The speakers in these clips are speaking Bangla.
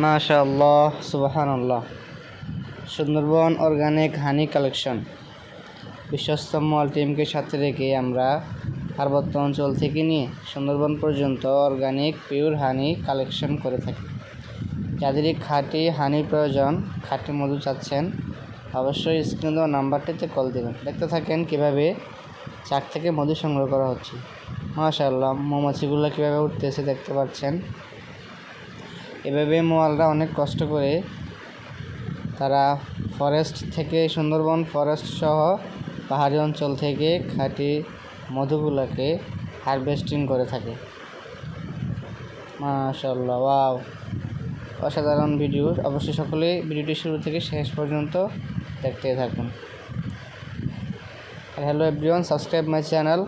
মাশাআল্লাহ, সুবহানাল্লাহ। সুন্দরবন অর্গানিক হানি কালেকশন বিশ্বস্ত মল টিমকে সাথে রেখে আমরা পার্বত্য অঞ্চল থেকে নিয়ে সুন্দরবন পর্যন্ত অর্গানিক পিওর হানি কালেকশন করে থাকি। যাদেরই খাঁটি হানি প্রয়োজন, খাঁটি মধু চাচ্ছেন, অবশ্যই স্ক্রিনে দেওয়া নাম্বারটিতে কল দেবেন। দেখতে থাকেন কীভাবে চাক থেকে মধু সংগ্রহ করা হচ্ছে। মাশাআল্লাহ, মৌমাছিগুলো কীভাবে উঠতেছে দেখতে পাচ্ছেন। এভাবে মোয়ালরা অনেক কষ্ট করে তারা ফরেস্ট থেকে, সুন্দরবন ফরেস্ট সহ পাহাড়ি অঞ্চল থেকে খাঁটি মধুগুলোকে হারভেস্টিং করে থাকে। মাশাআল্লাহ, ওয়াও, অসাধারণ ভিডিও। অবশ্যই সকলেই ভিডিওটি শুরু থেকে শেষ পর্যন্ত দেখতে থাকুন। Hello everyone, subscribe my channel.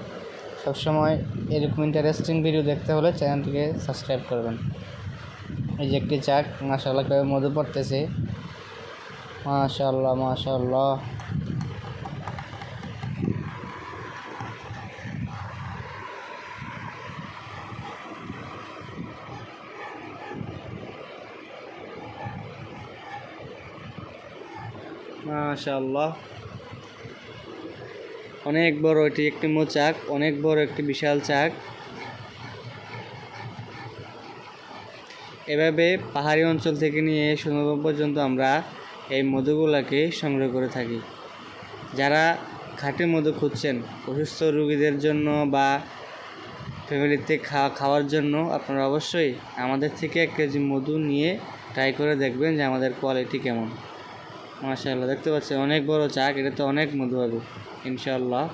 সবসময় এরকম ইন্টারেস্টিং ভিডিও দেখতে হলে চ্যানেলটিকে সাবস্ক্রাইব করবেন। এই যে একটি চাক, মাশাআল্লাহ কীভাবে মধু পড়তেছে। মাশাআল্লাহ মাশাআল্লাহ। মাশাআল্লাহ, অনেক বড় এটি একটি মোচাক, অনেক বড় একটি বিশাল চাক। এভাবে পাহাড়ি অঞ্চল থেকে নিয়ে সুন্দরবন পর্যন্ত আমরা এই মধুগুলাকে সংগ্রহ করে থাকি। যারা খাঁটি মধু খুঁজছেন অসুস্থ রোগীদের জন্য বা ফ্যামিলিতে খাওয়ার জন্য, আপনারা অবশ্যই আমাদের থেকে 1 কেজি মধু নিয়ে ট্রাই করে দেখবেন যে আমাদের কোয়ালিটি কেমন। মাশাআল্লাহ, দেখতে পাচ্ছেন অনেক বড় চাক, এটাতে অনেক মধু হবে ইনশাআল্লাহ।